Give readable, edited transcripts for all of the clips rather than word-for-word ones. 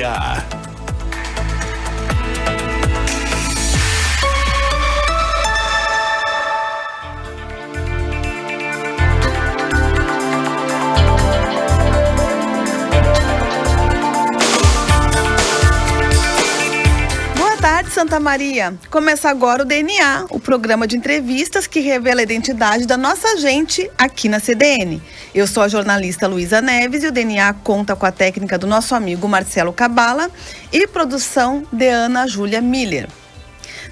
Maria. Santa Maria. Começa agora o DNA, o programa de entrevistas que revela a identidade da nossa gente aqui na CDN. Eu sou a jornalista Luísa Neves e o DNA conta com a técnica do nosso amigo Marcelo Cabala e produção de Ana Júlia Miller.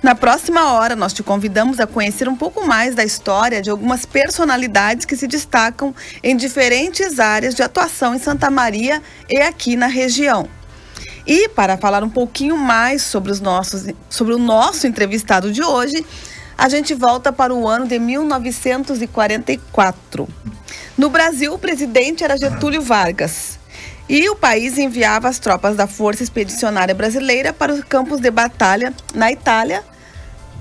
Na próxima hora, nós te convidamos a conhecer um pouco mais da história de algumas personalidades que se destacam em diferentes áreas de atuação em Santa Maria e aqui na região. E para falar um pouquinho mais sobre o nosso entrevistado de hoje, a gente volta para o ano de 1944. No Brasil, o presidente era Getúlio Vargas. E o país enviava as tropas da Força Expedicionária Brasileira para os campos de batalha na Itália,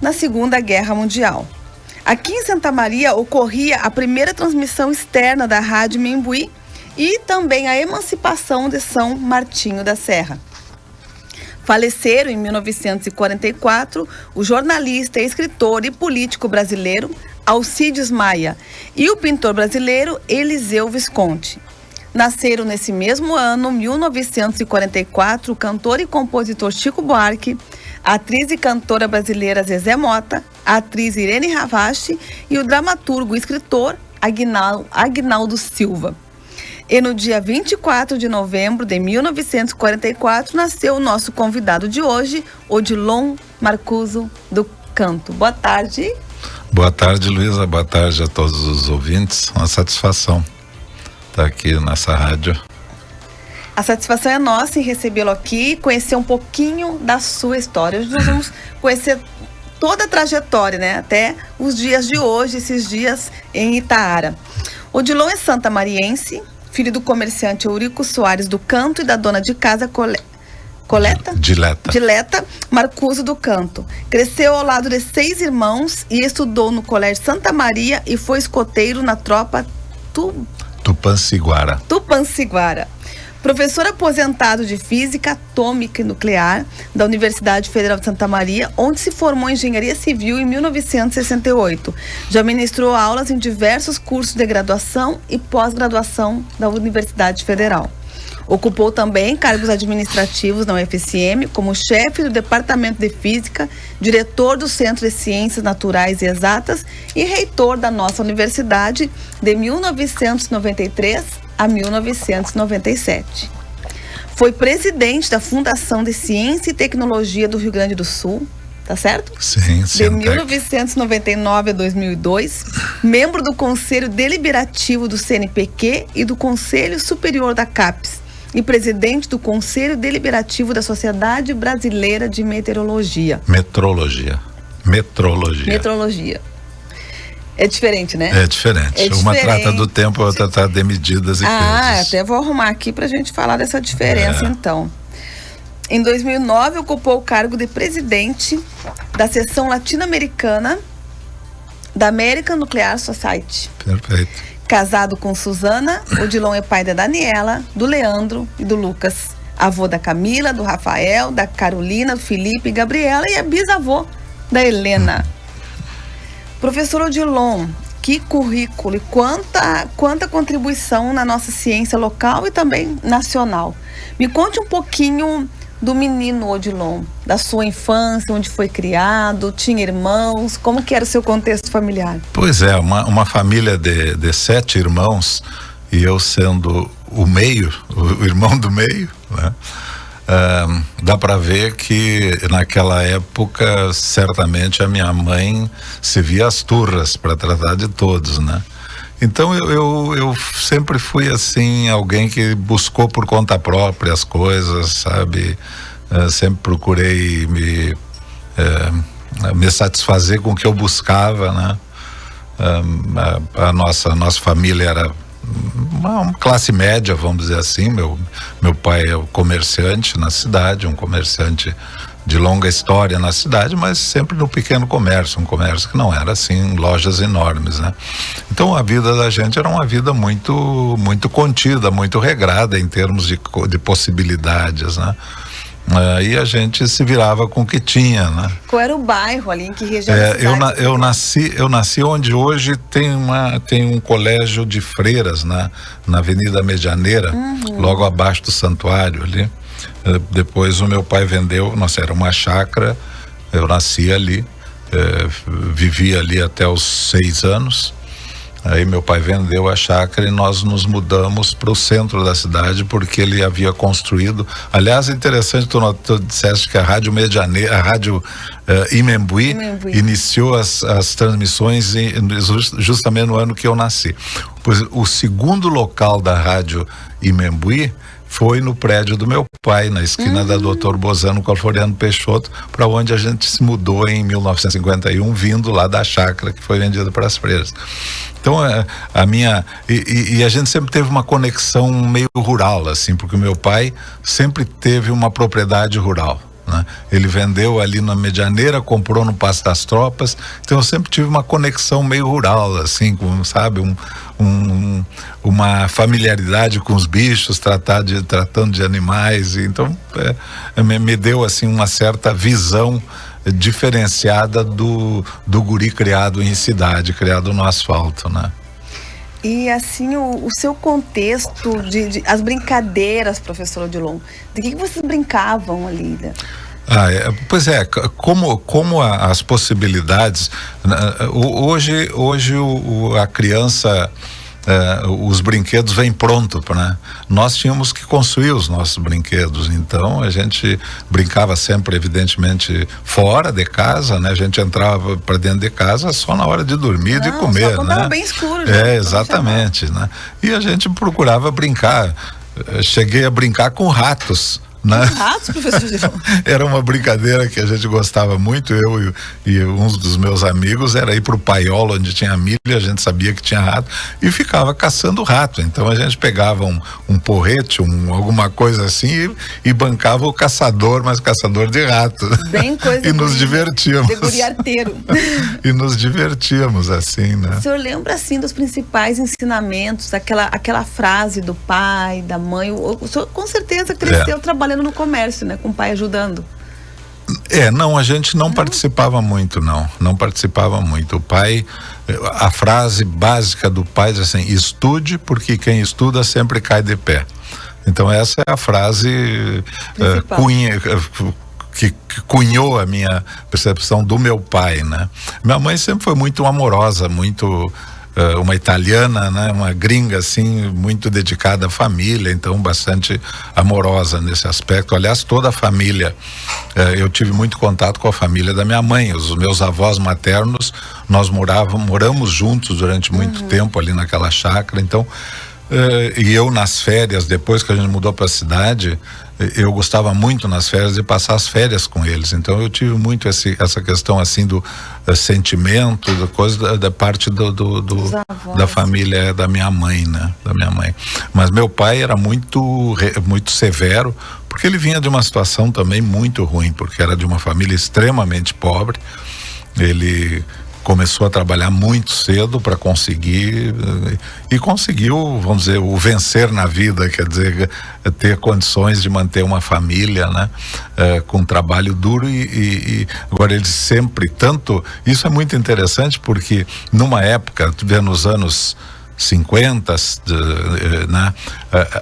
na Segunda Guerra Mundial. Aqui em Santa Maria ocorria a primeira transmissão externa da Rádio Membuí e também a emancipação de São Martinho da Serra. Faleceram em 1944 o jornalista, escritor e político brasileiro Alcides Maia e o pintor brasileiro Eliseu Visconti. Nasceram nesse mesmo ano, 1944, o cantor e compositor Chico Buarque, a atriz e cantora brasileira Zezé Mota, a atriz Irene Ravache e o dramaturgo e escritor Aguinaldo Silva. E no dia 24 de novembro de 1944, nasceu o nosso convidado de hoje, Odilon Marcuso do Canto. Boa tarde. Boa tarde, Luísa. Boa tarde a todos os ouvintes. Uma satisfação estar aqui nessa rádio. A satisfação é nossa em recebê-lo aqui e conhecer um pouquinho da sua história. Hoje nós vamos conhecer toda a trajetória, né? Até os dias de hoje, esses dias em Itaara. Odilon é santamariense, filho do comerciante Eurico Soares do Canto e da dona de casa Dileta Marcuso do Canto. Cresceu ao lado de 6 irmãos e estudou no Colégio Santa Maria e foi escoteiro na tropa Tupanciguara. Professor aposentado de Física Atômica e Nuclear da Universidade Federal de Santa Maria, onde se formou em Engenharia Civil em 1968. Já ministrou aulas em diversos cursos de graduação e pós-graduação da Universidade Federal. Ocupou também cargos administrativos na UFSM, como chefe do Departamento de Física, diretor do Centro de Ciências Naturais e Exatas e reitor da nossa universidade de 1993 a 1997. Foi presidente da Fundação de Ciência e Tecnologia do Rio Grande do Sul, tá certo? Sim. De 1999 a 2002, membro do Conselho Deliberativo do CNPq e do Conselho Superior da CAPES e presidente do Conselho Deliberativo da Sociedade Brasileira de Meteorologia. Metrologia. É diferente, né? É diferente. Uma trata do tempo, a outra trata de medidas e pesos. Até vou arrumar aqui pra gente falar dessa diferença, então. Em 2009, ocupou o cargo de presidente da seção latino-americana da American Nuclear Society. Perfeito. Casado com Suzana, Odilon é pai da Daniela, do Leandro e do Lucas. Avô da Camila, do Rafael, da Carolina, do Felipe e Gabriela e é bisavô da Helena. Professor Odilon, que currículo e quanta contribuição na nossa ciência local e também nacional. Me conte um pouquinho do menino Odilon, da sua infância, onde foi criado, tinha irmãos, como que era o seu contexto familiar? Pois é, uma família de 7 irmãos e eu sendo o irmão do meio, né? Dá para ver que naquela época certamente a minha mãe se via as turras para tratar de todos, né? Então eu sempre fui assim, alguém que buscou por conta própria as coisas, sabe? Sempre procurei me satisfazer com o que eu buscava, né? A nossa família era uma classe média, vamos dizer assim. Meu pai é comerciante na cidade, um comerciante de longa história na cidade, mas sempre no pequeno comércio, um comércio que não era assim, lojas enormes, né? Então a vida da gente era uma vida muito contida, muito regrada em termos de possibilidades, né? E a gente se virava com o que tinha, né? Qual era o bairro ali, em que região? Eu nasci onde hoje tem um colégio de freiras na Avenida Medianeira, logo abaixo do santuário ali. Depois o meu pai vendeu, nossa, era uma chácara, eu nasci ali, vivi ali até os 6 anos. Aí meu pai vendeu a chácara e nós nos mudamos para o centro da cidade porque ele havia construído. Aliás, é interessante, tu disseste que a Rádio Medianeira, a Rádio Imembuí iniciou as transmissões justamente no ano que eu nasci. Pois o segundo local da Rádio Imembuí foi no prédio do meu pai, na esquina da Dr. Bozano com Floriano Peixoto, para onde a gente se mudou em 1951, vindo lá da chácara que foi vendida para as freiras. Então a gente sempre teve uma conexão meio rural, assim, porque o meu pai sempre teve uma propriedade rural, né? Ele vendeu ali na Medianeira, comprou no Passo das Tropas, então eu sempre tive uma conexão meio rural, assim, com, sabe, uma familiaridade com os bichos, tratando de animais, então me deu assim uma certa visão diferenciada do guri criado em cidade, criado no asfalto, né? E assim, o seu contexto as brincadeiras, professor Odilon, de que vocês brincavam ali, né? Pois é, como as possibilidades, hoje a criança, os brinquedos vêm pronto, né? Nós tínhamos que construir os nossos brinquedos, então a gente brincava sempre, evidentemente, fora de casa, né? A gente entrava para dentro de casa só na hora de dormir e de comer, só né? Tava bem escuro, já, exatamente, né? E a gente procurava brincar. Cheguei a brincar com ratos, né? Ratos, professor Odilon? Era uma brincadeira que a gente gostava muito, eu e uns dos meus amigos, era ir pro paiol onde tinha milho, a gente sabia que tinha rato e ficava caçando rato. Então a gente pegava um porrete, alguma coisa assim e bancava o caçador, mas caçador de rato. Bem coisa e nos divertíamos. De guri arteiro. E nos divertíamos assim, né? O senhor lembra assim dos principais ensinamentos, aquela frase do pai, da mãe? O senhor com certeza cresceu trabalhando no comércio, né? Com o pai ajudando. Não, a gente não participava muito, não participava muito. O pai, a frase básica do pai é assim: estude, porque quem estuda sempre cai de pé. Então essa é a frase que cunhou a minha percepção do meu pai, né? Minha mãe sempre foi muito amorosa, muito uma italiana, né? Uma gringa assim, muito dedicada à família, então bastante amorosa nesse aspecto. Aliás, toda a família, eu tive muito contato com a família da minha mãe, os meus avós maternos, nós moramos juntos durante muito tempo ali naquela chácara, então e eu nas férias, depois que a gente mudou para a cidade, eu gostava muito nas férias de passar as férias com eles, então eu tive muito essa questão assim do sentimento, da coisa da parte da família da minha mãe, né? Da minha mãe. Mas meu pai era muito severo, porque ele vinha de uma situação também muito ruim, porque era de uma família extremamente pobre. Ele começou a trabalhar muito cedo para conseguir e conseguiu, vamos dizer, o vencer na vida, quer dizer, ter condições de manter uma família, né? Com trabalho duro e agora ele sempre, isso é muito interessante porque numa época, tu vê nos anos 50, né?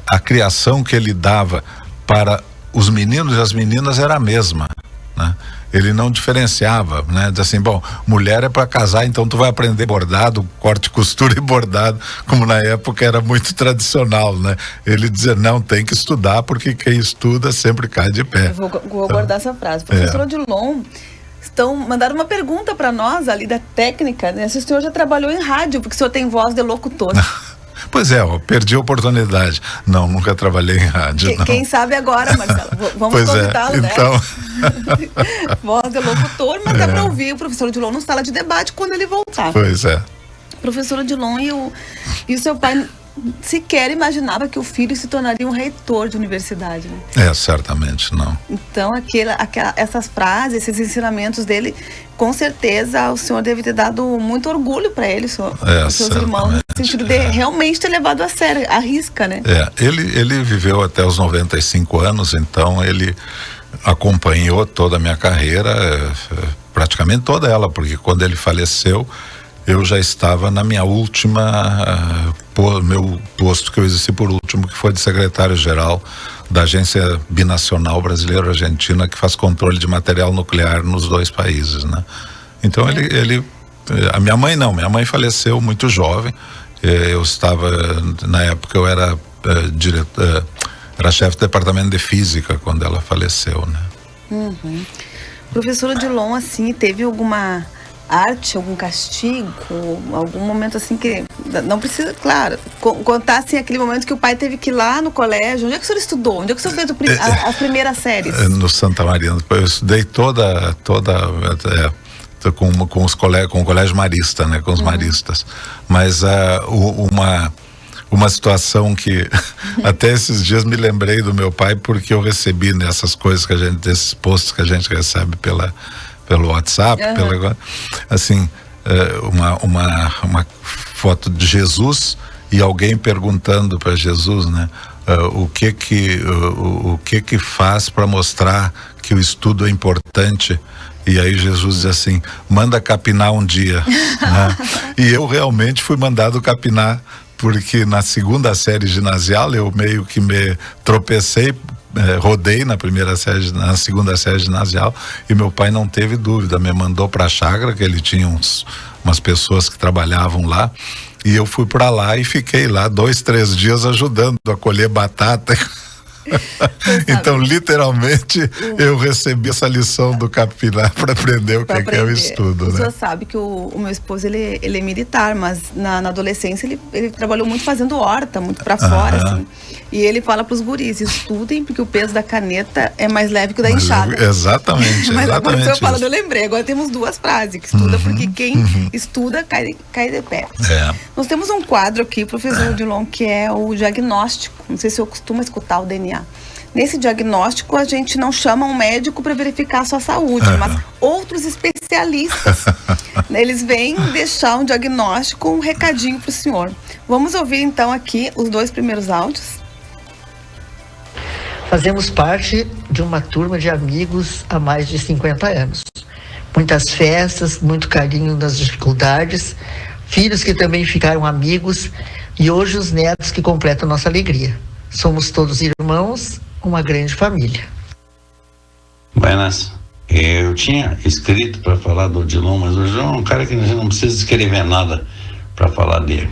A criação que ele dava para os meninos e as meninas era a mesma, né? Ele não diferenciava, né? Diz assim, bom, mulher é para casar, então tu vai aprender bordado, corte, costura e bordado, como na época era muito tradicional, né? Ele dizia, não, tem que estudar, porque quem estuda sempre cai de pé. Eu vou guardar essa frase. Professor Odilon, mandaram uma pergunta para nós ali da técnica, né? Se o senhor já trabalhou em rádio, porque o senhor tem voz de locutor. Pois é, perdi a oportunidade. Não, nunca trabalhei em rádio. Quem sabe agora, Marcelo? Vamos convidá-lo, né? Então... Voz de locutor, mas dá para ouvir o professor Odilon na sala de debate quando ele voltar. Pois é. Professor Odilon, e o seu pai sequer imaginava que o filho se tornaria um reitor de universidade, né? Certamente não. Então, essas frases, esses ensinamentos dele, com certeza o senhor deve ter dado muito orgulho para ele, os seus irmãos, no sentido de realmente ter levado a sério, a risca, né? Ele viveu até os 95 anos, então ele acompanhou toda a minha carreira, praticamente toda ela, porque quando ele faleceu, eu já estava na minha última, meu posto que eu exerci por último, que foi de secretário-geral da Agência Binacional Brasileiro-Argentina, que faz controle de material nuclear nos dois países, né? Então a minha mãe faleceu muito jovem. Eu estava, na época eu era era chefe do departamento de física quando ela faleceu, né? Uhum. Professor Odilon, assim, teve alguma arte, algum castigo, algum momento assim que não precisa, claro, contar assim aquele momento que o pai teve que ir lá no colégio? Onde é que o senhor estudou? Onde é que o senhor fez as primeiras séries? No Santa Maria. Eu estudei toda com os colegas, com o colégio marista, né, com os maristas. Mas uma situação que até esses dias me lembrei do meu pai, porque eu recebi nessas coisas desses posts que a gente recebe pelo WhatsApp, assim, uma foto de Jesus e alguém perguntando para Jesus, né, o que faz para mostrar que o estudo é importante. E aí Jesus diz assim: manda capinar um dia, né? E eu realmente fui mandado capinar, porque na segunda série ginasial eu meio que me tropecei, rodei na segunda série ginasial, e meu pai não teve dúvida, me mandou para a chácara, que ele tinha umas pessoas que trabalhavam lá, e eu fui para lá e fiquei lá 2-3 dias ajudando a colher batata. Então, literalmente, eu recebi essa lição do capinar para aprender o que é o estudo, né? O senhor sabe que o meu esposo, ele é militar, mas na adolescência ele trabalhou muito fazendo horta, muito para fora, assim. E ele fala para os guris: estudem, porque o peso da caneta é mais leve que o da enxada. Exatamente. Mas agora o senhor falando, eu isso. lembrei. Agora temos duas frases: que estuda porque quem estuda cai de pé. Nós temos um quadro aqui, professor Odilon, que é o diagnóstico. Não sei se eu costumo escutar o DNA. Nesse diagnóstico, a gente não chama um médico para verificar a sua saúde, mas outros especialistas. Eles vêm deixar um diagnóstico, um recadinho para o senhor. Vamos ouvir então aqui os 2 primeiros áudios. Fazemos parte de uma turma de amigos há mais de 50 anos. Muitas festas, muito carinho nas dificuldades, filhos que também ficaram amigos e hoje os netos que completam nossa alegria. Somos todos irmãos, uma grande família. Buenas. Eu tinha escrito para falar do Odilon, mas o Odilon é um cara que a gente não precisa escrever nada para falar dele.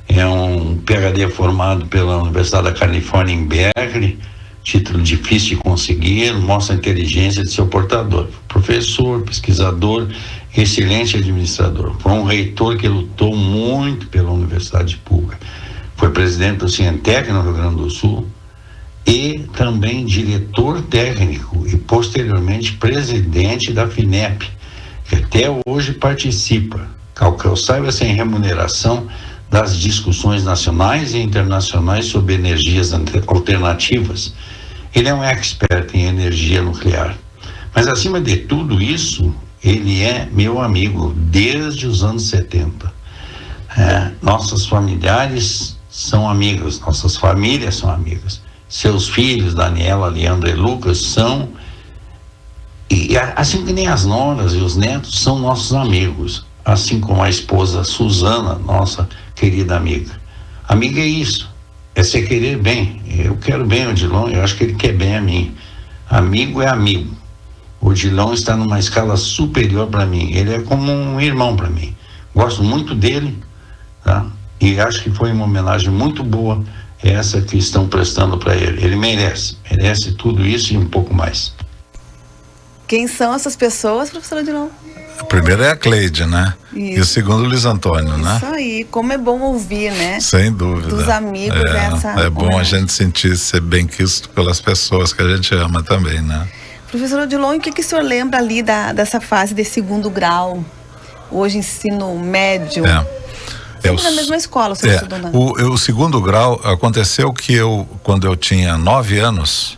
É um PhD formado pela Universidade da Califórnia em Berkeley, título difícil de conseguir, mostra a inteligência de seu portador. Professor, pesquisador, excelente administrador. Foi um reitor que lutou muito pela universidade pública. Foi presidente do Cientec no Rio Grande do Sul e também diretor técnico e posteriormente presidente da FINEP, que até hoje participa, que eu saiba, sem remuneração, das discussões nacionais e internacionais sobre energias alternativas. Ele é um expert em energia nuclear. Mas acima de tudo isso, ele é meu amigo desde os anos 70. Nossos familiares são amigos, nossas famílias são amigas. Seus filhos, Daniela, Leandro e Lucas, são, e assim que nem as noras e os netos, são nossos amigos, assim como a esposa Suzana, nossa querida amiga. Amiga é isso, é se querer bem. Eu quero bem o Odilon, eu acho que ele quer bem a mim. Amigo é amigo. O Odilon está numa escala superior para mim, ele é como um irmão para mim. Gosto muito dele, tá? E acho que foi uma homenagem muito boa essa que estão prestando para ele. Ele merece tudo isso e um pouco mais. Quem são essas pessoas, professor Odilon? O primeiro é a Cleide, né? Isso. E o segundo, o Luiz Antônio, né? Isso aí, como é bom ouvir, né? Sem dúvida. Dos amigos É bom a gente ser bem quisto pelas pessoas que a gente ama também, né? Professor Odilon, o que o senhor lembra ali dessa fase de segundo grau? Hoje ensino médio? Sempre na mesma escola você estudou, né? O segundo grau aconteceu que quando eu tinha 9 anos,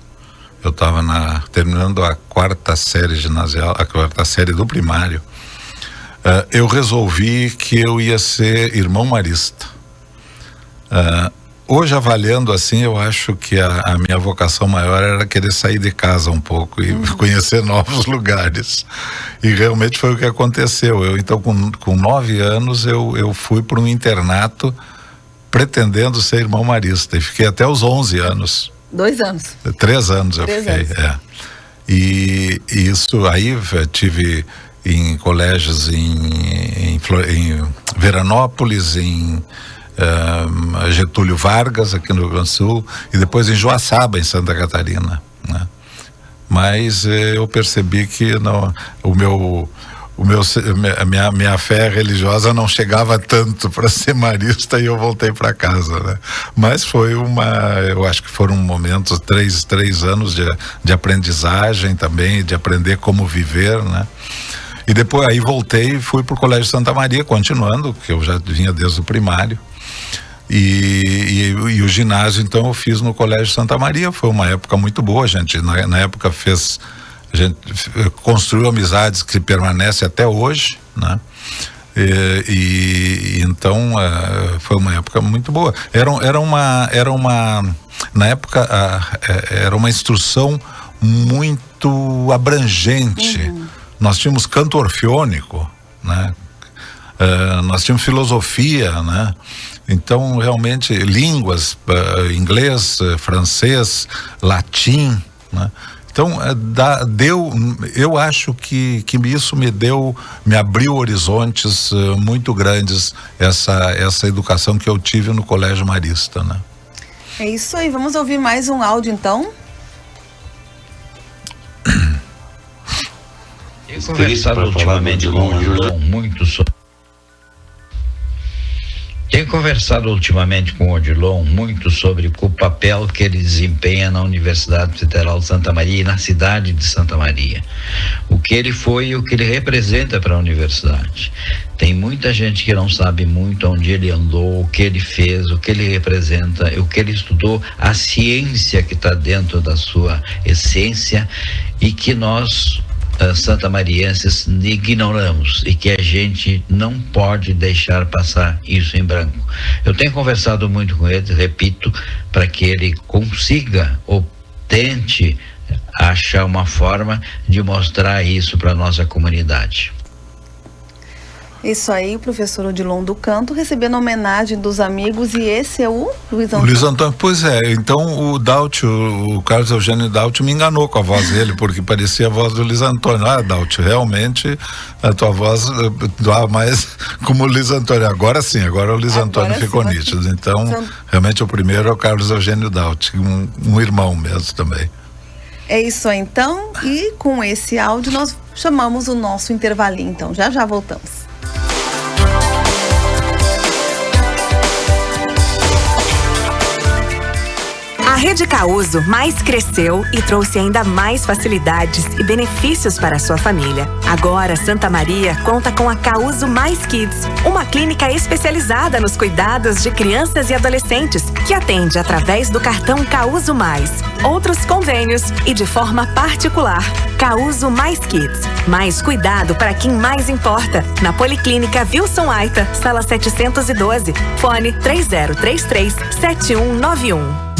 eu estava terminando a 4ª série ginasial, a 4ª série do primário. Eu resolvi que eu ia ser irmão marista. Hoje, avaliando assim, eu acho que a minha vocação maior era querer sair de casa um pouco e conhecer novos lugares. E realmente foi o que aconteceu. Então, com 9 anos, eu fui para um internato pretendendo ser irmão marista. E fiquei até os 11 anos. 2 anos. 3 anos eu fiquei, E isso aí, tive em colégios em Veranópolis, em Getúlio Vargas, aqui no Rio Grande do Sul, e depois em Joaçaba, em Santa Catarina, né? Mas eu percebi que minha fé religiosa não chegava tanto para ser marista e eu voltei para casa, né? Mas eu acho que foram momentos, 3 anos de aprendizagem também, de aprender como viver, né? E depois aí voltei e fui para o Colégio Santa Maria, continuando, que eu já vinha desde o primário. E o ginásio, então, eu fiz no Colégio Santa Maria. Foi uma época muito boa, gente. Na época a gente construiu amizades que permanecem até hoje, né? Então foi uma época muito boa. Na época era uma instrução muito abrangente. Nós tínhamos canto orfeônico, né? Nós tínhamos filosofia, né? Então, realmente, línguas, inglês, francês, latim, né? Então, eu acho que isso me abriu horizontes muito grandes, essa educação que eu tive no Colégio Marista, né? É isso aí, vamos ouvir mais um áudio, então? Tenho conversado ultimamente com o Odilon muito sobre... Tenho conversado ultimamente com o Odilon muito sobre o papel que ele desempenha na Universidade Federal de Santa Maria e na cidade de Santa Maria. O que ele foi e o que ele representa para a universidade. Tem muita gente que não sabe muito onde ele andou, o que ele fez, o que ele representa, o que ele estudou, a ciência que está dentro da sua essência e que nós, santamarienses, ignoramos e que a gente não pode deixar passar isso em branco. Eu tenho conversado muito com ele, repito, para que ele consiga ou tente achar uma forma de mostrar isso para a nossa comunidade. Isso aí, o professor Odilon do Canto, recebendo homenagem dos amigos, e esse é o Luiz Antônio. Luiz Antônio, pois é, então o Carlos Eugênio Dautio me enganou com a voz dele, porque parecia a voz do Luiz Antônio. Dautio, realmente a tua voz doa mais como o Luiz Antônio. Agora sim, agora o Luiz Antônio ficou nítido. Então, realmente o primeiro é o Carlos Eugênio Dautio, um irmão mesmo também. É isso aí, então, e com esse áudio nós chamamos o nosso intervalinho, então, já voltamos. A Rede Causo mais cresceu e trouxe ainda mais facilidades e benefícios para a sua família. Agora, Santa Maria conta com a Causo Mais Kids, uma clínica especializada nos cuidados de crianças e adolescentes, que atende através do cartão Causo Mais, outros convênios e de forma particular. Causo Mais Kids, mais cuidado para quem mais importa. Na Policlínica Wilson Aita, sala 712, fone 3033-7191.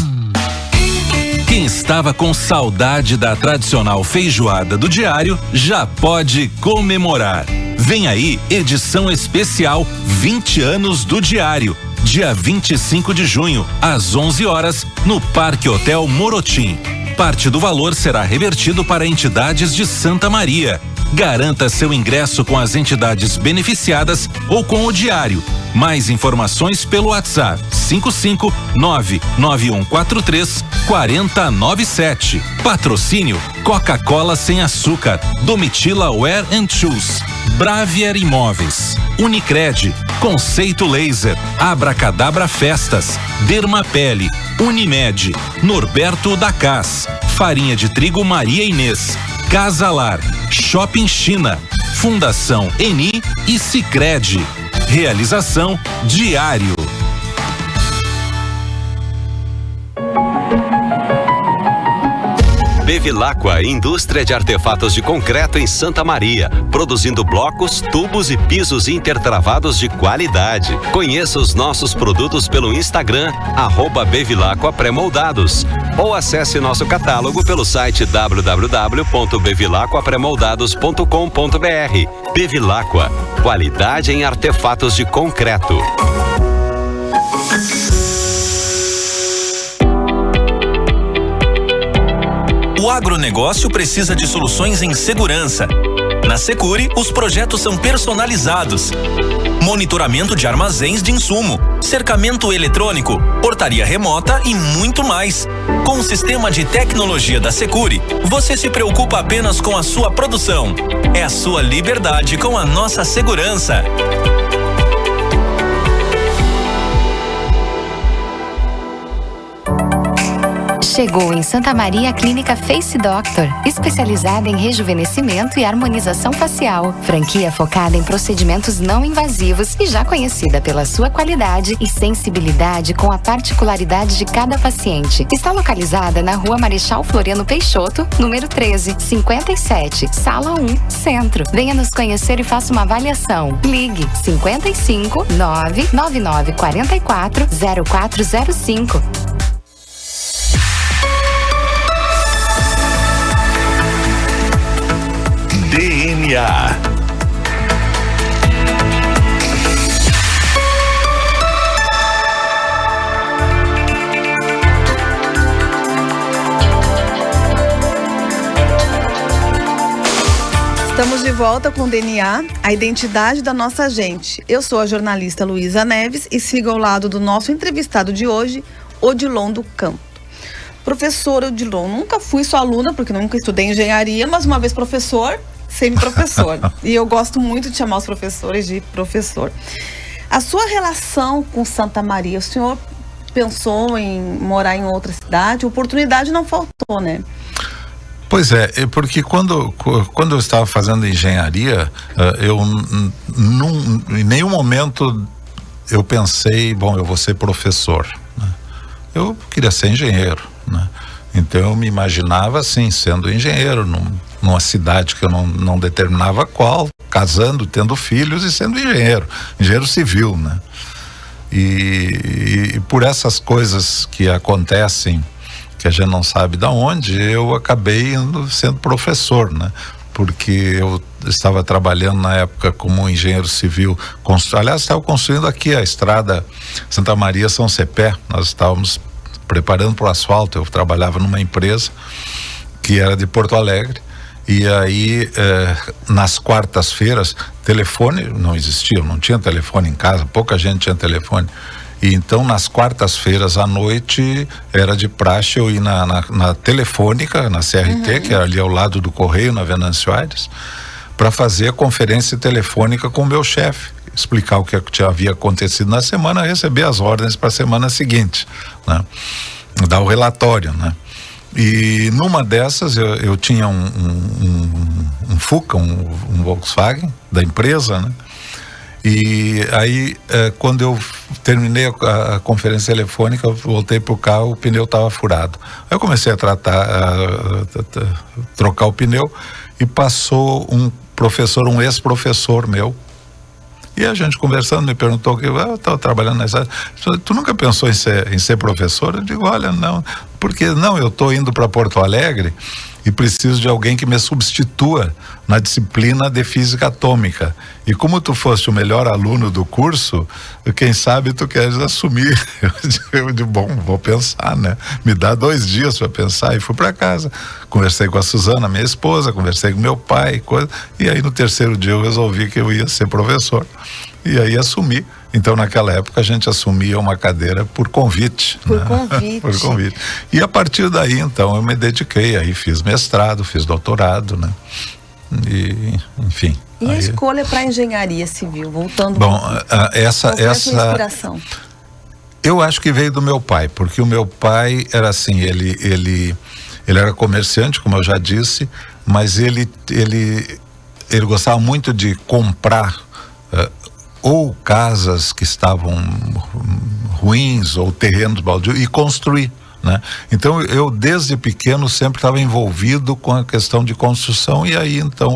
Quem estava com saudade da tradicional feijoada do Diário já pode comemorar. Vem aí, edição especial 20 anos do Diário. Dia 25 de junho, às 11 horas, no Parque Hotel Morotim. Parte do valor será revertido para entidades de Santa Maria. Garanta seu ingresso com as entidades beneficiadas ou com o Diário. Mais informações pelo WhatsApp 55991434097. Patrocínio Coca-Cola sem açúcar, Domitila Wear & Shoes, Bravier Imóveis, Unicred, Conceito Laser, Abracadabra Festas, Dermapele, Unimed, Norberto da Cas, Farinha de Trigo Maria Inês, Casalar, Shopping China, Fundação Eni e Sicredi. Realização Diário. Bevilacqua, indústria de artefatos de concreto em Santa Maria, produzindo blocos, tubos e pisos intertravados de qualidade. Conheça os nossos produtos pelo Instagram, @Bevilacqua Pré-Moldados, ou acesse nosso catálogo pelo site www.bevilacquapremoldados.com.br. Bevilacqua, qualidade em artefatos de concreto. O agronegócio precisa de soluções em segurança. Na Securi, os projetos são personalizados. Monitoramento de armazéns de insumo, cercamento eletrônico, portaria remota e muito mais. Com o sistema de tecnologia da Securi, você se preocupa apenas com a sua produção. É a sua liberdade com a nossa segurança. Chegou em Santa Maria a Clínica Face Doctor, especializada em rejuvenescimento e harmonização facial. Franquia focada em procedimentos não invasivos e já conhecida pela sua qualidade e sensibilidade com a particularidade de cada paciente. Está localizada na Rua Marechal Floriano Peixoto, número 13, 57, Sala 1, Centro. Venha nos conhecer e faça uma avaliação. Ligue 55 999 44 0405. DNA. Estamos de volta com o DNA, a identidade da nossa gente. Eu sou a jornalista Luísa Neves e sigo ao lado do nosso entrevistado de hoje, Odilon do Campo. Professor Odilon, nunca fui sua aluna, porque nunca estudei engenharia, mas uma vez professor, semi-professor. E eu gosto muito de chamar os professores de professor. A sua relação com Santa Maria, o senhor pensou em morar em outra cidade? Oportunidade não faltou, né? Pois é, porque quando eu estava fazendo engenharia, eu em nenhum momento eu pensei, bom, eu vou ser professor, né? Eu queria ser engenheiro, né? Então eu me imaginava assim, sendo engenheiro numa cidade que eu não determinava qual, casando, tendo filhos e sendo engenheiro civil, né? E por essas coisas que acontecem, que a gente não sabe de onde, eu acabei sendo professor, né? Porque eu estava trabalhando na época como engenheiro civil, aliás, estava construindo aqui a estrada Santa Maria-São Cepé. Nós estávamos preparando para o asfalto. Eu trabalhava numa empresa que era de Porto Alegre, e aí nas quartas-feiras, telefone não existia, não tinha telefone em casa, pouca gente tinha telefone. E então nas quartas-feiras à noite era de praxe eu ir na telefônica, na CRT, que era ali ao lado do Correio, na Venâncio Aires, para fazer a conferência telefônica com o meu chefe, explicar o que havia acontecido na semana, receber as ordens para a semana seguinte, né? Dar o relatório, né? E numa dessas eu tinha um Fuca, um Volkswagen da empresa, né? E aí quando eu terminei a conferência telefônica, eu voltei pro carro, o pneu estava furado. Aí eu comecei a trocar o pneu, e passou um ex-professor meu, e a gente conversando, me perguntou que eu estava trabalhando nessa. Tu nunca pensou em ser professor? Eu digo, olha, não, porque não, eu estou indo para Porto Alegre e preciso de alguém que me substitua na disciplina de física atômica. E como tu foste o melhor aluno do curso, quem sabe tu queres assumir. Eu digo, bom, vou pensar, né? Me dá 2 dias para pensar. E fui para casa. Conversei com a Suzana, minha esposa, conversei com meu pai, e aí no 3º dia eu resolvi que eu ia ser professor. E aí assumi. Então, naquela época, a gente assumia uma cadeira por convite. Por né? convite. Por convite. E a partir daí, então, eu me dediquei, aí fiz mestrado, fiz doutorado, né? E, enfim. E a escolha para engenharia civil, voltando. Bom, essa inspiração? Eu acho que veio do meu pai, porque o meu pai era assim, ele era comerciante, como eu já disse, mas ele gostava muito de comprar ou casas que estavam ruins ou terrenos baldios e construir, né? Então eu desde pequeno sempre estava envolvido com a questão de construção, e aí então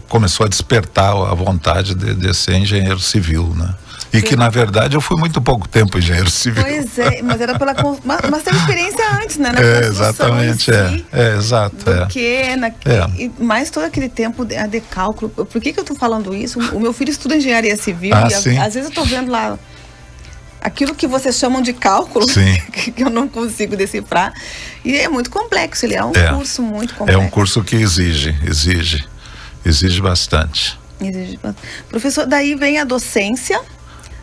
começou a despertar a vontade de ser engenheiro civil, né? E que na verdade eu fui muito pouco tempo engenheiro civil. Pois é, mas era mas teve experiência antes, né? Na exatamente, exato. E mais todo aquele tempo de cálculo. Por que eu tô falando isso? O meu filho estuda engenharia civil e às vezes eu tô vendo lá aquilo que vocês chamam de cálculo, que eu não consigo decifrar, e é muito complexo, ele é um curso muito complexo. É um curso que exige bastante. Professor, daí vem a docência,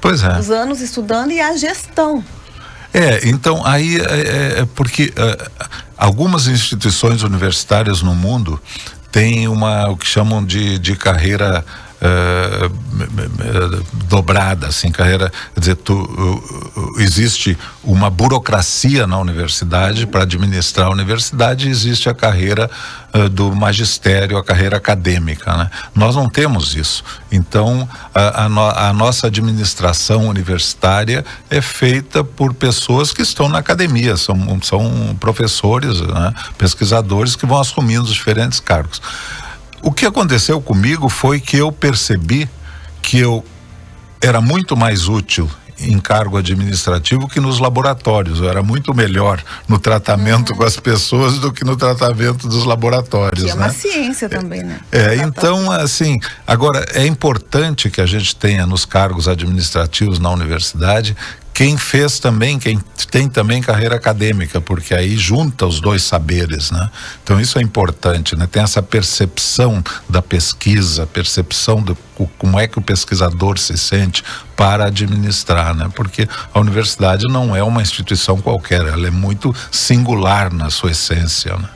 pois é, os anos estudando, e a gestão. Então aí porque algumas instituições universitárias no mundo têm o que chamam de carreira dobrada, assim, carreira, quer dizer, existe uma burocracia na universidade para administrar a universidade, e existe a carreira do magistério, a carreira acadêmica, né? Nós não temos isso. Então a nossa administração universitária é feita por pessoas que estão na academia, são professores, né? Pesquisadores que vão assumindo os diferentes cargos. O que aconteceu comigo foi que eu percebi que eu era muito mais útil em cargo administrativo que nos laboratórios. Eu era muito melhor no tratamento com as pessoas do que no tratamento dos laboratórios. Que é uma ciência também, né? Então, assim, agora é importante que a gente tenha nos cargos administrativos na universidade quem tem também carreira acadêmica, porque aí junta os dois saberes, né? Então isso é importante, né? Tem essa percepção da pesquisa, percepção do como é que o pesquisador se sente para administrar, né? Porque a universidade não é uma instituição qualquer, ela é muito singular na sua essência, né?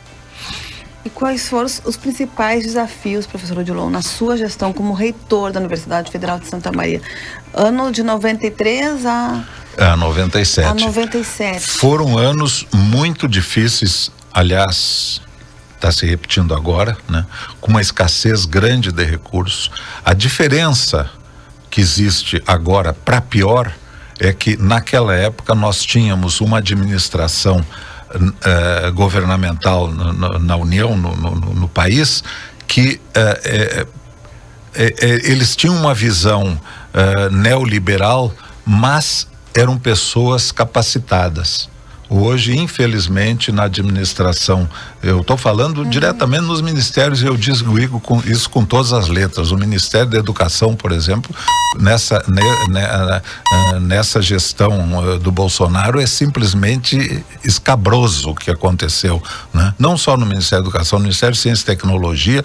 E quais foram os principais desafios, professor Odilon, na sua gestão como reitor da Universidade Federal de Santa Maria? Ano de 93 a 97. A 97. Foram anos muito difíceis, aliás, está se repetindo agora, né? Com uma escassez grande de recursos. A diferença que existe agora para pior é que naquela época nós tínhamos uma administração governamental na União, no país, que eles tinham uma visão neoliberal, mas eram pessoas capacitadas. Hoje, infelizmente, na administração, eu estou falando diretamente nos ministérios, e eu digo isso com todas as letras. O Ministério da Educação, por exemplo, nessa gestão do Bolsonaro, é simplesmente escabroso o que aconteceu, né? Não só no Ministério da Educação, no Ministério de Ciência e Tecnologia,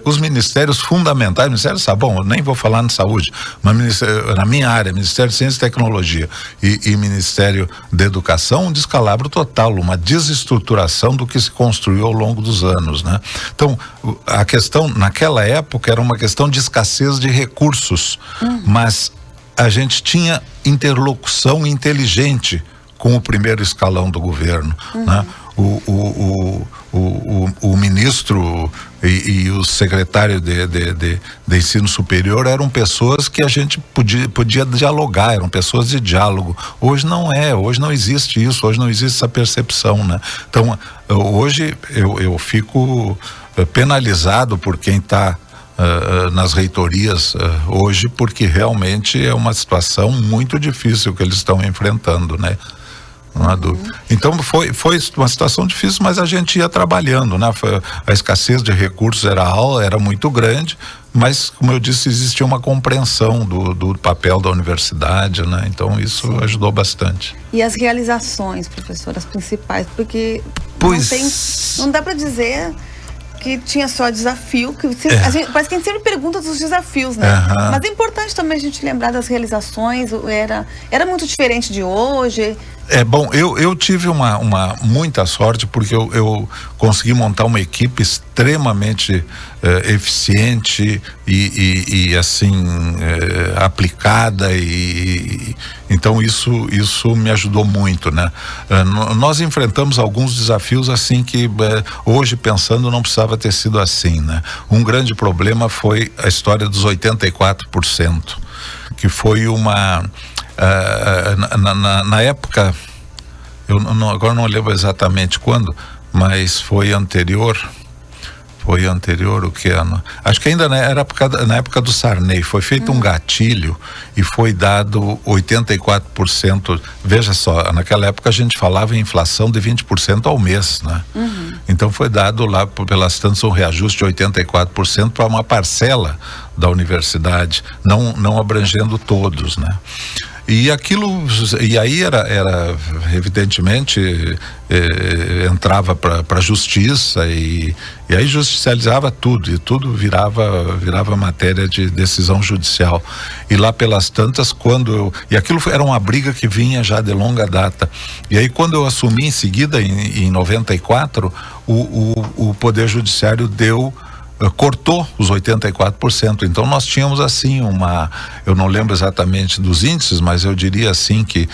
os ministérios fundamentais, Ministério da Saúde, eu nem vou falar na saúde, mas na minha área, Ministério de Ciência e Tecnologia e Ministério da Educação, um descalabro total, uma desestruturação do que se construiu ao longo dos anos, né? Então, a questão naquela época era uma questão de escassez de recursos, mas a gente tinha interlocução inteligente com o primeiro escalão do governo, né? O ministro e o secretário de ensino superior eram pessoas que a gente podia dialogar, eram pessoas de diálogo. Hoje não existe isso, hoje não existe essa percepção, né? Então, hoje eu fico penalizado por quem está nas reitorias hoje, porque realmente é uma situação muito difícil que eles estão enfrentando, né? Não há dúvida. Então foi uma situação difícil, mas a gente ia trabalhando, né? A escassez de recursos era muito grande, mas, como eu disse, existia uma compreensão do papel da universidade, né? Então isso ajudou bastante. E as realizações, professor, as principais, porque não dá para dizer que tinha só desafio, parece que a gente sempre pergunta dos desafios, né? Mas é importante também a gente lembrar das realizações. Era muito diferente de hoje, Bom, eu tive uma muita sorte, porque eu consegui montar uma equipe extremamente eficiente e assim, aplicada, e então isso me ajudou muito, né? Nós enfrentamos alguns desafios assim que hoje pensando não precisava ter sido assim, né? Um grande problema foi a história dos 84%, que foi uma na época, agora não lembro exatamente quando, mas foi anterior o que ano? Acho que ainda na época do Sarney, foi feito um gatilho e foi dado 84%. Veja só, naquela época a gente falava em inflação de 20% ao mês, né? Então foi dado lá pelas tantas um reajuste de 84% para uma parcela da universidade, não abrangendo todos, né? E aí era evidentemente entrava para a justiça e aí judicializava tudo, e tudo virava matéria de decisão judicial. E lá pelas tantas, e aquilo era uma briga que vinha já de longa data. E aí quando eu assumi em seguida, em 94, o Poder Judiciário cortou os 84%. Então nós tínhamos assim eu não lembro exatamente dos índices, mas eu diria assim que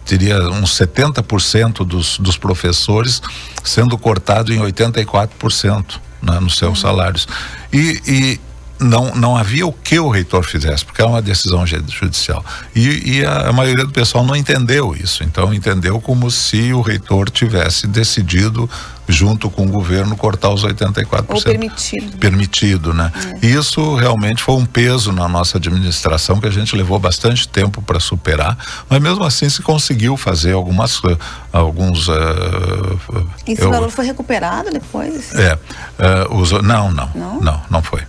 teria uns 70% dos professores sendo cortado em 84%, né, nos seus salários. E não havia o que o reitor fizesse, porque era uma decisão judicial. E a maioria do pessoal não entendeu isso. Então entendeu como se o reitor tivesse decidido, junto com o governo, cortar os 84%. Ou permitido. Permitido, né? Isso realmente foi um peso na nossa administração que a gente levou bastante tempo para superar, mas mesmo assim se conseguiu fazer alguns... Esse valor foi recuperado depois? Não foi.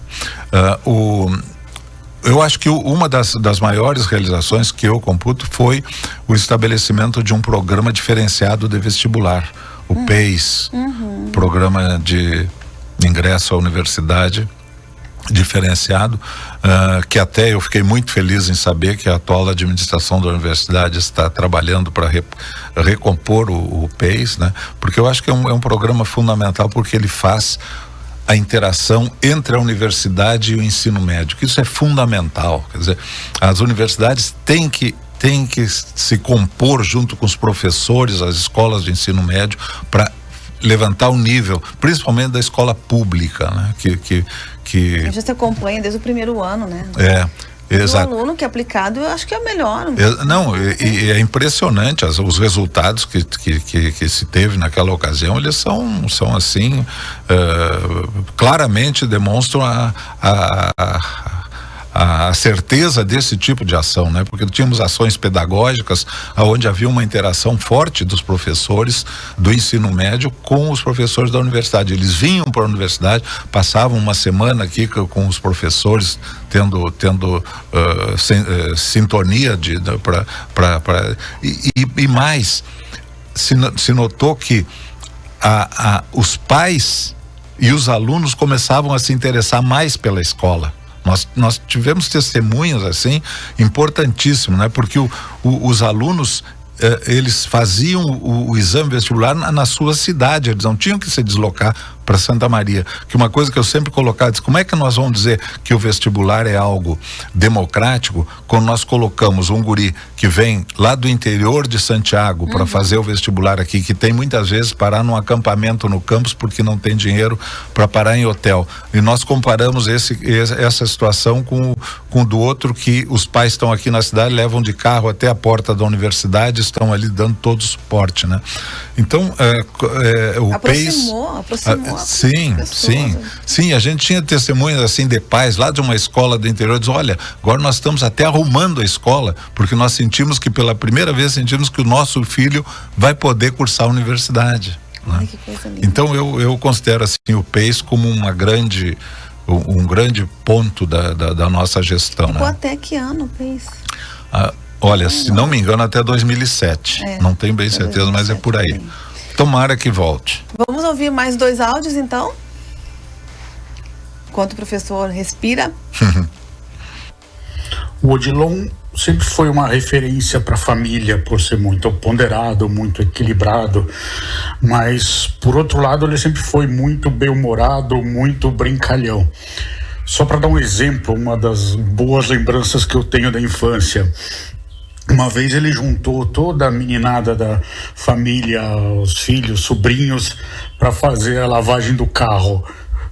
Eu acho que uma das maiores realizações que eu computo foi o estabelecimento de um programa diferenciado de vestibular, o PEIS, Programa de Ingresso à Universidade diferenciado, que até eu fiquei muito feliz em saber que a atual administração da universidade está trabalhando para recompor o PEIS, né? Porque eu acho que é um programa fundamental, porque ele faz a interação entre a universidade e o ensino médio, que isso é fundamental. Quer dizer, as universidades têm que se compor junto com os professores, as escolas de ensino médio, para levantar o nível, principalmente da escola pública, né? Que já se acompanha desde o primeiro ano, né? Exato. O aluno que é aplicado, eu acho que é o melhor. É impressionante os resultados que se teve naquela ocasião. Eles são assim, claramente demonstram a certeza desse tipo de ação, né? Porque tínhamos ações pedagógicas onde havia uma interação forte dos professores do ensino médio com os professores da universidade. Eles vinham para a universidade, passavam uma semana aqui com os professores, tendo sintonia e mais, se notou que os pais e os alunos começavam a se interessar mais pela escola. Nós tivemos testemunhos assim importantíssimos, né? Porque os alunos eles faziam o exame vestibular na sua cidade, eles não tinham que se deslocar para Santa Maria. Que uma coisa que eu sempre colocava, como é que nós vamos dizer que o vestibular é algo democrático quando nós colocamos um guri que vem lá do interior de Santiago para fazer o vestibular aqui, que tem muitas vezes parar num acampamento no campus porque não tem dinheiro para parar em hotel, e nós comparamos essa situação com do outro, que os pais estão aqui na cidade, levam de carro até a porta da universidade, estão ali dando todo o suporte, né? Então o aproximou Sim, a gente tinha testemunhas assim de pais lá de uma escola do interior, diz, olha, agora nós estamos até arrumando a escola, porque nós sentimos que pela primeira vez que o nosso filho vai poder cursar a universidade, né? Ai, que coisa linda. Então eu considero assim o PEIS como um grande ponto da nossa gestão. Ficou, né? até que ano o PEIS? Olha, se não me engano, até 2007. Não tenho bem certeza, 2007, mas é por aí. Também. Tomara que volte. Vamos ouvir mais 2 áudios, então? Enquanto o professor respira. O Odilon sempre foi uma referência para a família, por ser muito ponderado, muito equilibrado, mas, por outro lado, ele sempre foi muito bem-humorado, muito brincalhão. Só para dar um exemplo, uma das boas lembranças que eu tenho da infância, uma vez ele juntou toda a meninada da família, os filhos, sobrinhos, para fazer a lavagem do carro.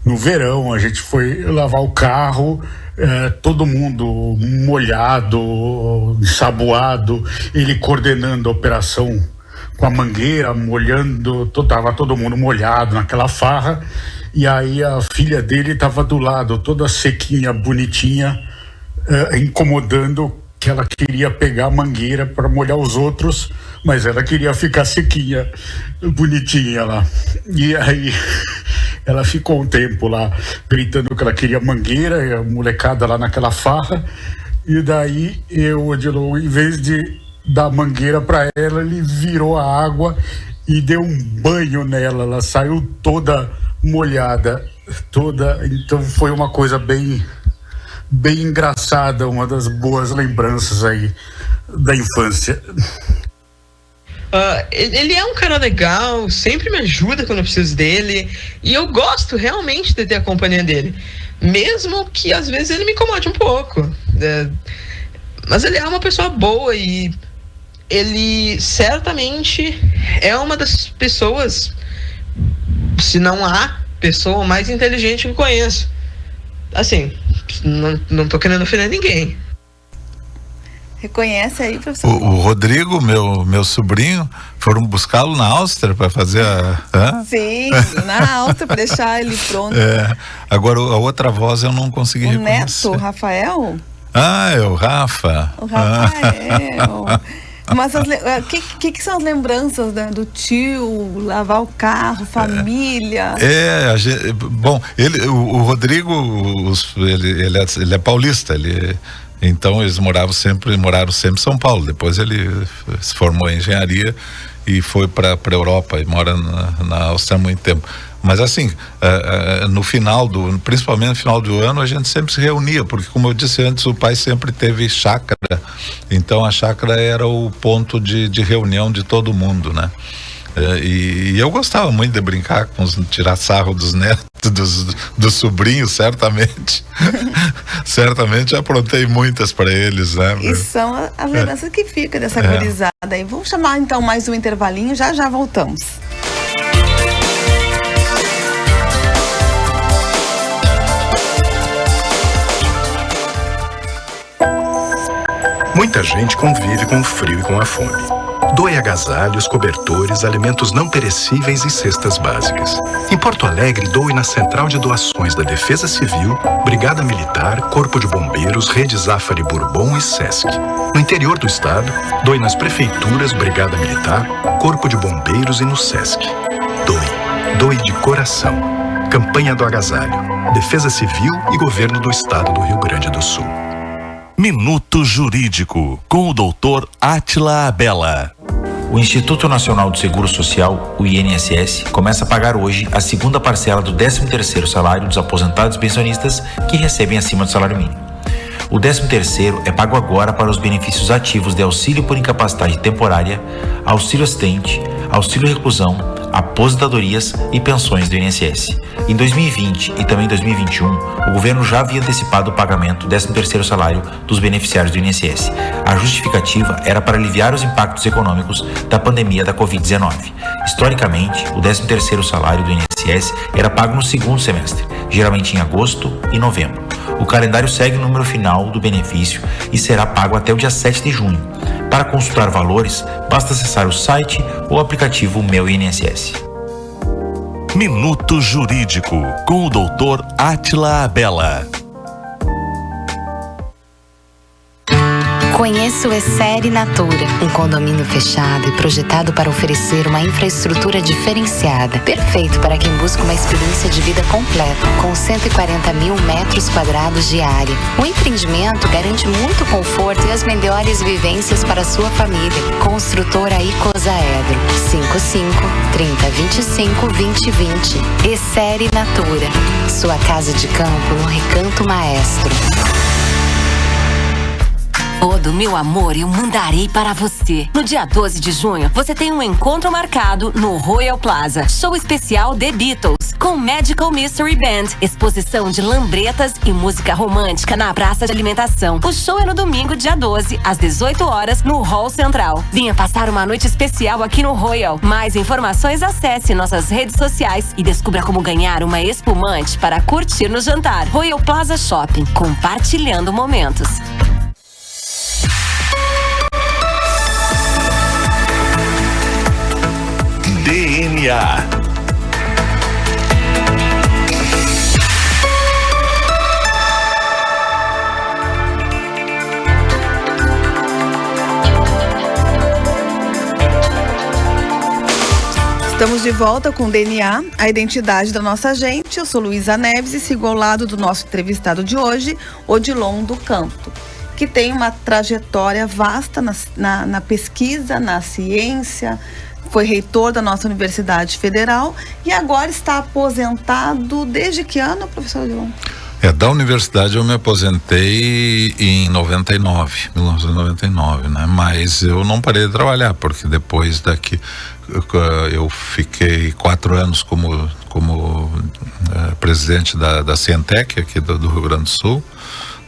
No verão, a gente foi lavar o carro, todo mundo molhado, ensaboado, ele coordenando a operação com a mangueira, molhando, tava todo mundo molhado naquela farra, e aí a filha dele estava do lado, toda sequinha, bonitinha, incomodando, que ela queria pegar a mangueira para molhar os outros, mas ela queria ficar sequinha, bonitinha lá. E aí ela ficou um tempo lá gritando que ela queria mangueira, e a molecada lá naquela farra, e daí o Odilon, em vez de dar mangueira para ela, ele virou a água e deu um banho nela, ela saiu toda molhada, então foi uma coisa bem engraçada, uma das boas lembranças aí da infância. Ele é um cara legal, sempre me ajuda quando eu preciso dele, e eu gosto realmente de ter a companhia dele, mesmo que às vezes ele me incomode um pouco, mas ele é uma pessoa boa e ele certamente é uma das pessoas, se não a pessoa mais inteligente que eu conheço. Assim, não tô querendo ofender ninguém. Reconhece aí, professor? O Rodrigo, meu sobrinho, foram buscá-lo na Áustria para fazer a... Sim, na Áustria, para deixar ele pronto. Agora, a outra voz eu não consegui reconhecer. O neto, o Rafael? É o Rafa. O Rafael. Mas o que são as lembranças, né, do tio, lavar o carro, família? Bom, o Rodrigo, ele é paulista, então eles moraram sempre em São Paulo. Depois ele se formou em engenharia e foi para a Europa e mora na Áustria há muito tempo. Mas assim, principalmente no final do ano, a gente sempre se reunia, porque, como eu disse antes, o pai sempre teve chácara, então a chácara era o ponto de reunião de todo mundo, né? E eu gostava muito de brincar tirar sarro dos netos, dos sobrinhos, certamente. Certamente aprontei muitas para eles, né? E são as lembranças que ficam dessa gurizada aí. Vamos chamar então mais um intervalinho, já voltamos. Muita gente convive com o frio e com a fome. Doe agasalhos, cobertores, alimentos não perecíveis e cestas básicas. Em Porto Alegre, doe na Central de Doações da Defesa Civil, Brigada Militar, Corpo de Bombeiros, Rede Zafari Bourbon e Sesc. No interior do estado, doe nas prefeituras, Brigada Militar, Corpo de Bombeiros e no Sesc. Doe de coração. Campanha do Agasalho, Defesa Civil e Governo do Estado do Rio Grande do Sul. Minuto Jurídico, com o Dr. Átila Abela. O Instituto Nacional do Seguro Social, o INSS, começa a pagar hoje a segunda parcela do 13º salário dos aposentados e pensionistas que recebem acima do salário mínimo. O 13º é pago agora para os benefícios ativos de auxílio por incapacidade temporária, auxílio acidente, auxílio reclusão, aposentadorias e pensões do INSS. Em 2020 e também em 2021, o governo já havia antecipado o pagamento do 13º salário dos beneficiários do INSS. A justificativa era para aliviar os impactos econômicos da pandemia da Covid-19. Historicamente, o 13º salário do INSS era pago no segundo semestre, geralmente em agosto e novembro. O calendário segue o número final do benefício e será pago até o dia 7 de junho. Para consultar valores, basta acessar o site ou o aplicativo Meu INSS. Minuto Jurídico, com o Dr. Átila Abela. Conheça o Essere Natura, um condomínio fechado e projetado para oferecer uma infraestrutura diferenciada, perfeito para quem busca uma experiência de vida completa, com 140 mil metros quadrados de área. O empreendimento garante muito conforto e as melhores vivências para a sua família. Construtora Icosaedro, 55-30-25-2020. Essere Natura, sua casa de campo no Recanto Maestro. Todo meu amor eu mandarei para você. No dia 12 de junho, você tem um encontro marcado no Royal Plaza. Show especial The Beatles, com Magical Mystery Band. Exposição de lambretas e música romântica na praça de alimentação. O show é no domingo, dia 12, às 18 horas, no Hall Central. Venha passar uma noite especial aqui no Royal. Mais informações, acesse nossas redes sociais e descubra como ganhar uma espumante para curtir no jantar. Royal Plaza Shopping, compartilhando momentos. DNA. Estamos de volta com o DNA, a identidade da nossa gente. Eu sou Luísa Neves e sigo ao lado do nosso entrevistado de hoje, Odilon do Campo, que tem uma trajetória vasta na pesquisa, na ciência, foi reitor da nossa Universidade Federal e agora está aposentado desde que ano, professor Odilon? Da universidade eu me aposentei em 1999, né? Mas eu não parei de trabalhar, porque depois daqui eu fiquei 4 anos como presidente da Cientec aqui do Rio Grande do Sul,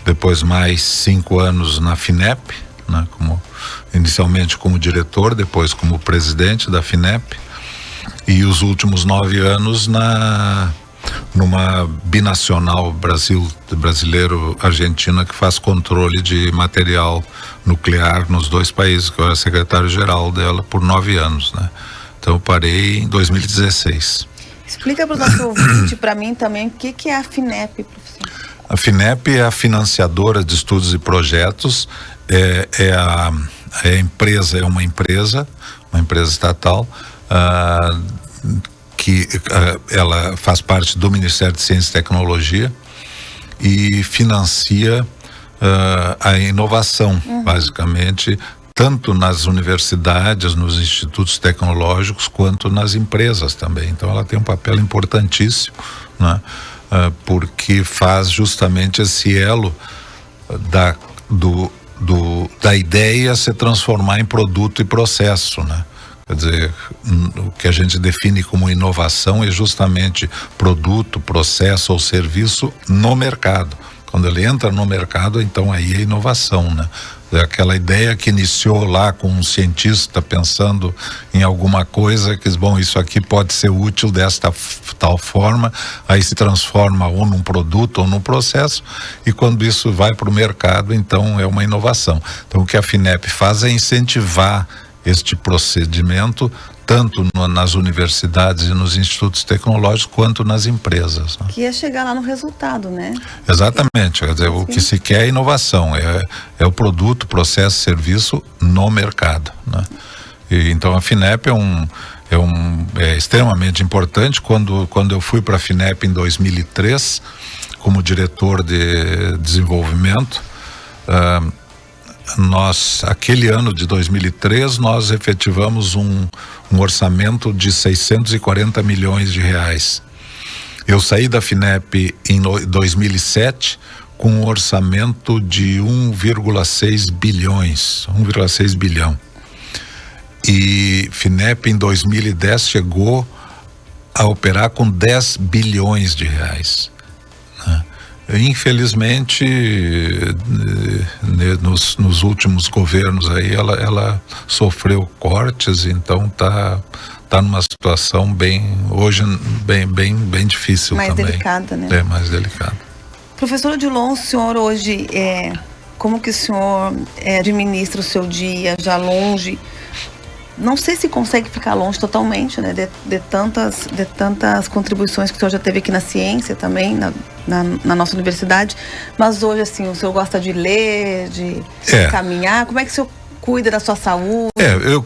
depois mais 5 anos na FINEP, né? Inicialmente como diretor, depois como presidente da FINEP, e os últimos 9 anos numa binacional brasileiro-argentina que faz controle de material nuclear nos 2 países, que eu era secretário-geral dela por 9 anos, né? Então eu parei em 2016. Explica para o nosso ouvinte, para mim também, o que é a FINEP, professor? A FINEP é a financiadora de estudos e projetos, é uma empresa estatal, que ela faz parte do Ministério de Ciência e Tecnologia e financia a inovação, basicamente, tanto nas universidades, nos institutos tecnológicos, quanto nas empresas também. Então ela tem um papel importantíssimo, né? Porque faz justamente esse elo da ideia se transformar em produto e processo, né? Quer dizer, o que a gente define como inovação é justamente produto, processo ou serviço no mercado. Quando ele entra no mercado, então aí é inovação, né? É aquela ideia que iniciou lá com um cientista pensando em alguma coisa, que, bom, isso aqui pode ser útil desta tal forma, aí se transforma ou num produto ou num processo, e quando isso vai para o mercado, então é uma inovação. Então o que a FINEP faz é incentivar este procedimento tanto nas universidades e nos institutos tecnológicos quanto nas empresas, né? Que é chegar lá no resultado, né? Exatamente, quer dizer, o que se quer é inovação, é o produto, processo, serviço no mercado, né? E então a FINEP é extremamente importante. Quando eu fui para a FINEP em 2003 como diretor de desenvolvimento, aquele ano de 2003, nós efetivamos um orçamento de 640 milhões de reais. Eu saí da FINEP em 2007 com um orçamento de 1,6 bilhão. E FINEP em 2010 chegou a operar com 10 bilhões de reais, né? Infelizmente, nos últimos governos aí, ela sofreu cortes, então tá numa situação bem difícil mais também. Mais delicada, né? É, mais delicada. Professor Odilon, o senhor hoje, como que o senhor administra o seu dia já longe? Não sei se consegue ficar longe totalmente, né, de tantas contribuições que o senhor já teve aqui na ciência também, na nossa universidade, mas hoje, assim, o senhor gosta de ler, de caminhar, como é que o senhor cuida da sua saúde?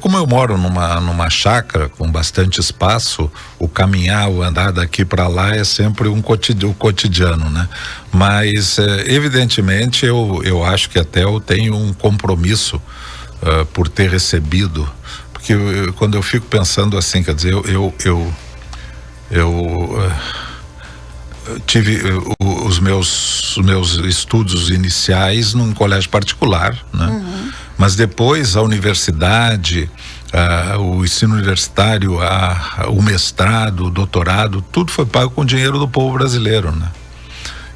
Como eu moro numa chácara com bastante espaço, o caminhar, o andar daqui para lá é sempre o cotidiano, né? Mas, evidentemente, eu acho que até eu tenho um compromisso por ter recebido, porque quando eu fico pensando assim, quer dizer, tive os meus estudos iniciais num colégio particular, né? Mas depois a universidade, o ensino universitário, o mestrado, o doutorado, tudo foi pago com dinheiro do povo brasileiro, né?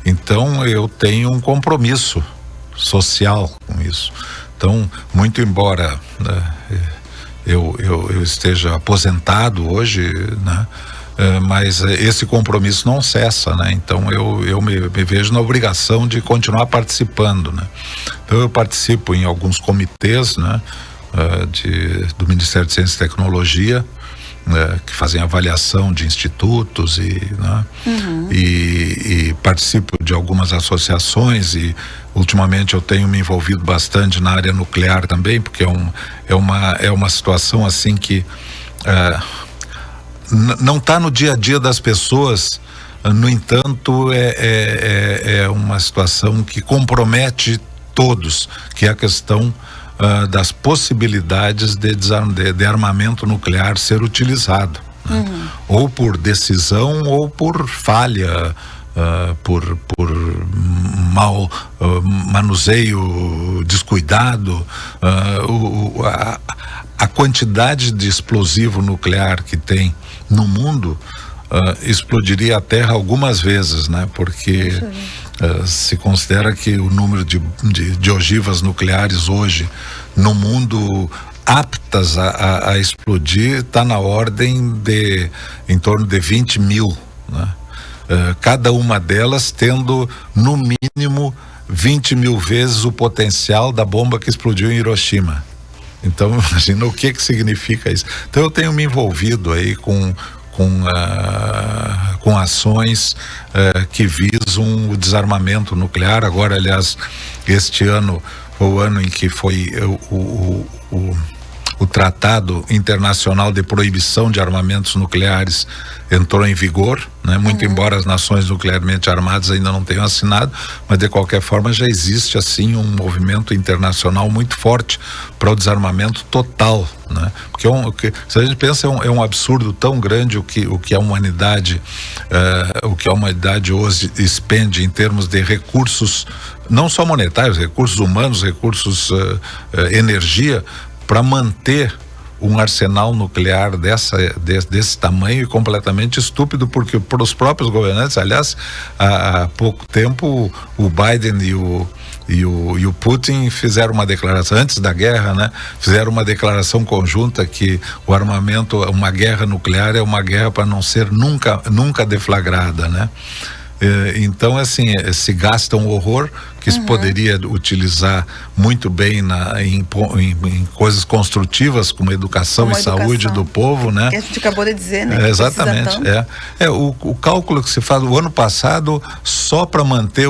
Então eu tenho um compromisso social com isso. Então, muito embora, né, eu esteja aposentado hoje, né, mas esse compromisso não cessa, né? Então eu me vejo na obrigação de continuar participando, né? Então eu participo em alguns comitês, né, do Ministério de Ciência e Tecnologia, que fazem avaliação de institutos né? E participo de algumas associações, e ultimamente eu tenho me envolvido bastante na área nuclear também, porque é uma situação assim que não está no dia a dia das pessoas. No entanto, é uma situação que compromete todos, que é a questão das possibilidades de armamento nuclear ser utilizado, né? Ou por decisão ou por falha, por mau manuseio descuidado. A quantidade de explosivo nuclear que tem no mundo explodiria a Terra algumas vezes, né? Porque se considera que o número de ogivas nucleares hoje no mundo aptas a explodir está na ordem de em torno de 20 mil, né? Cada uma delas tendo no mínimo 20 mil vezes o potencial da bomba que explodiu em Hiroshima. Então imagina o que significa isso. Então eu tenho me envolvido aí com ações que visam o desarmamento nuclear. Agora, aliás, este ano foi o ano em que foi o Tratado Internacional de Proibição de Armamentos Nucleares entrou em vigor, né? Muito embora as nações nuclearmente armadas ainda não tenham assinado, mas de qualquer forma já existe assim um movimento internacional muito forte para o desarmamento total, né? Porque se a gente pensa é um absurdo tão grande o que a humanidade hoje expende em termos de recursos, não só monetários, recursos humanos, recursos energia, para manter um arsenal nuclear desse tamanho, e completamente estúpido, porque para os próprios governantes, aliás, há pouco tempo o Biden e o Putin fizeram uma declaração, antes da guerra, né? Fizeram uma declaração conjunta que o armamento, uma guerra nuclear é uma guerra para não ser nunca deflagrada, né? Então, assim, se gasta um horror que se poderia utilizar muito bem em coisas construtivas, como educação e saúde do povo, né? Que a gente acabou de dizer, né? Exatamente. O cálculo que se faz o ano passado, só para manter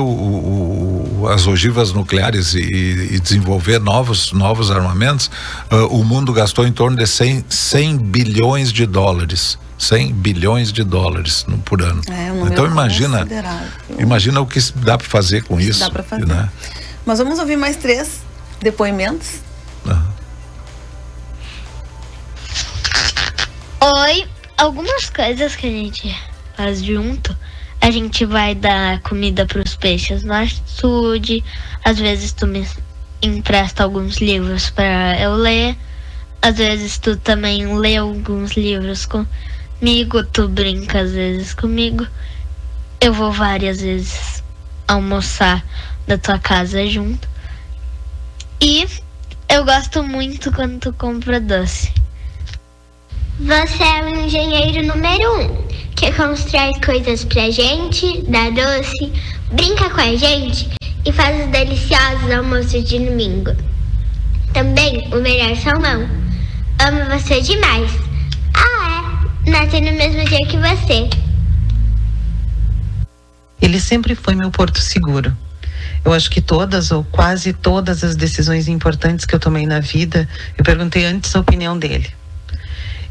as ogivas nucleares e desenvolver novos armamentos, o mundo gastou em torno de 100 bilhões de dólares. 100 bilhões de dólares por ano. Então imagina o que dá para fazer com isso. Dá para fazer. Né? Mas vamos ouvir mais 3 depoimentos. Oi, algumas coisas que a gente faz junto. A gente vai dar comida para os peixes no açude. Às vezes tu me empresta alguns livros para eu ler. Às vezes tu também lê alguns livros comigo, tu brinca às vezes comigo. Eu vou várias vezes almoçar da tua casa junto. E eu gosto muito quando tu compra doce. Você é o engenheiro número 1, que constrói coisas pra gente, dá doce, brinca com a gente e faz os deliciosos almoços de domingo. Também o melhor salmão. Amo você demais. Nasci no mesmo dia que você. Ele sempre foi meu porto seguro. Eu acho que todas ou quase todas as decisões importantes que eu tomei na vida, eu perguntei antes a opinião dele.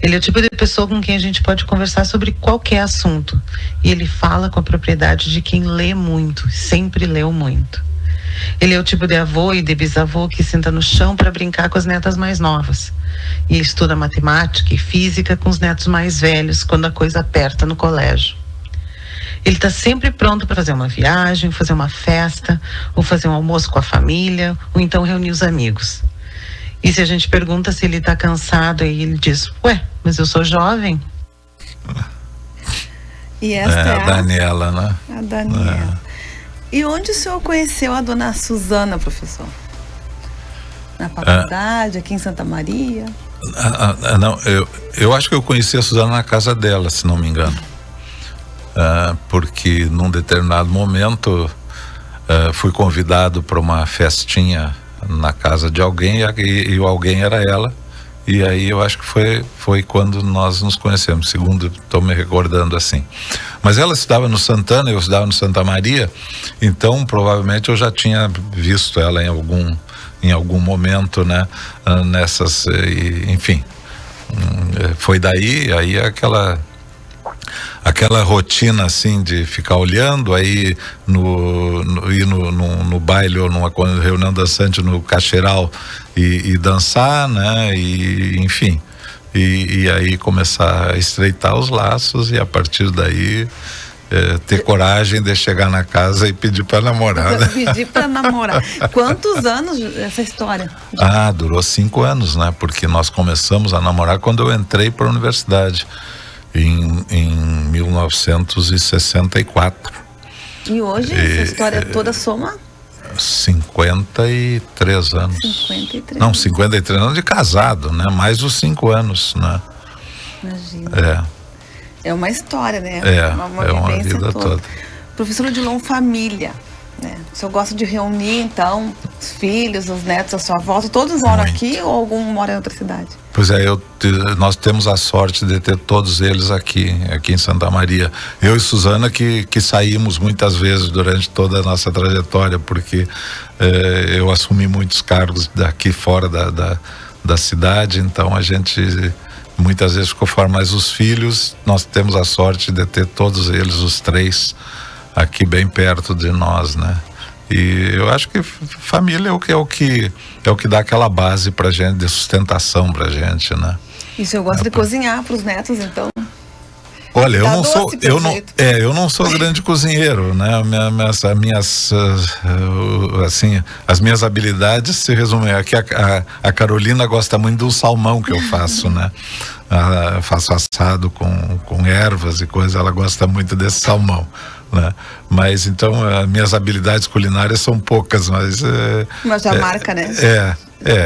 Ele é o tipo de pessoa com quem a gente pode conversar sobre qualquer assunto. E ele fala com a propriedade de quem lê muito, sempre leu muito. Ele é o tipo de avô e de bisavô que senta no chão para brincar com as netas mais novas. E estuda matemática e física com os netos mais velhos quando a coisa aperta no colégio. Ele está sempre pronto para fazer uma viagem, fazer uma festa, ou fazer um almoço com a família, ou então reunir os amigos. E se a gente pergunta se ele está cansado, aí ele diz, ué, mas eu sou jovem. E esta é a Daniela, né? A Daniela. E onde o senhor conheceu a dona Suzana, professor? Na faculdade, aqui em Santa Maria? Não, eu acho que eu conheci a Suzana na casa dela, se não me engano. Porque num determinado momento fui convidado para uma festinha na casa de alguém e o alguém era ela. E aí eu acho que foi quando nós nos conhecemos, segundo estou me recordando assim. Mas ela estudava no Santana, eu estudava no Santa Maria, então provavelmente eu já tinha visto ela em algum momento, né? Nessas, enfim, foi daí, aí aquela rotina assim de ficar olhando, aí ir no baile ou numa reunião dançante no Cacheral e dançar, né? E enfim, e aí começar a estreitar os laços e a partir daí ter coragem de chegar na casa e pedir para namorar, né? Pedir para namorar. Quantos anos essa história? Durou 5 anos, né? Porque nós começamos a namorar quando eu entrei para a universidade em 1964. E hoje essa história toda soma? 53 anos. 53. Não, 53 anos de casado, né? Mais os 5 anos, né? Imagina. É uma história, né? Uma vida toda. Professor Odilon, família, né? O senhor gosta de reunir, então, os filhos, os netos, a sua volta, todos moram aqui ou algum mora em outra cidade? Pois é, nós temos a sorte de ter todos eles aqui em Santa Maria. Eu e Suzana que saímos muitas vezes durante toda a nossa trajetória, porque eu assumi muitos cargos daqui fora da cidade, então a gente muitas vezes ficou fora, mas os filhos, nós temos a sorte de ter todos eles, os 3, aqui bem perto de nós, né? E eu acho que família é o que dá aquela base pra gente, de sustentação pra gente, né? E o senhor gosta de cozinhar pros netos, então? Olha, eu não sou grande cozinheiro, né? As minhas habilidades se resumem aqui. A Carolina gosta muito do salmão que eu faço, né? Faço assado com ervas e coisa, ela gosta muito desse salmão, né? Mas então minhas habilidades culinárias são poucas, mas já marca, né?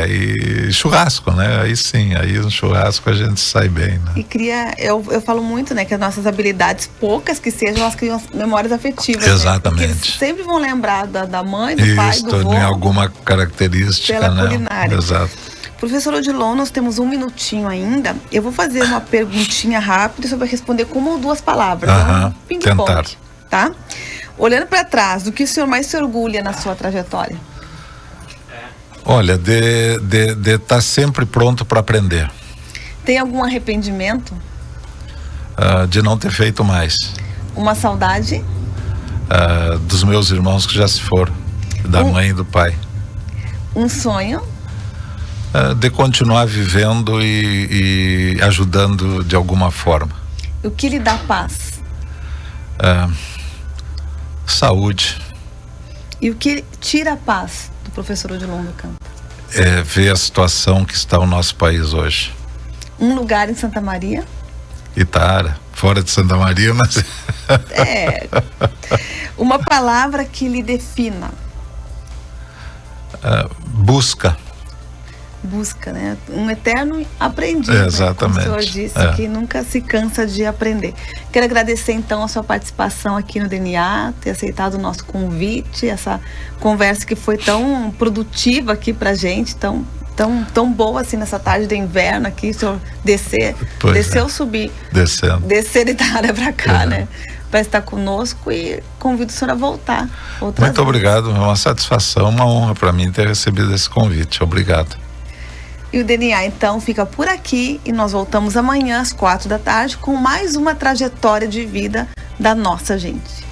E churrasco, né? Aí sim, aí no churrasco a gente sai bem, né? E eu falo muito, né, que as nossas habilidades, poucas que sejam, elas criam memórias afetivas. Exatamente. Né? Porque eles sempre vão lembrar da mãe, do pai, do avô. Em alguma característica, pela né? Culinária. Exato. Professor Odilon, nós temos 1 minutinho ainda. Eu vou fazer uma perguntinha rápida, você vai responder com 1 ou 2 palavras. Tentar. Tá? Olhando para trás, do que o senhor mais se orgulha na sua trajetória? Olha, de estar sempre pronto para aprender. Tem algum arrependimento? De não ter feito mais. Uma saudade? Dos meus irmãos que já se foram, da mãe e do pai. Um sonho? De continuar vivendo e ajudando de alguma forma. O que lhe dá paz? Saúde. E o que tira a paz do professor Odilon do Campo? Ver a situação que está o nosso país hoje. Um lugar em Santa Maria? Itara, fora de Santa Maria, mas... Uma palavra que lhe defina? Busca. Busca, né? Um eterno aprendiz. Exatamente. Né? Como o senhor disse, que nunca se cansa de aprender. Quero agradecer então a sua participação aqui no DNA, ter aceitado o nosso convite, essa conversa que foi tão produtiva aqui pra gente, tão boa assim nessa tarde de inverno aqui, o senhor descer ou subir? Descer de Itara pra cá, né? Para estar conosco e convido o senhor a voltar. Muito obrigado, é uma satisfação, uma honra para mim ter recebido esse convite. Obrigado. E o DNA então fica por aqui e nós voltamos amanhã às 4 da tarde com mais uma trajetória de vida da nossa gente.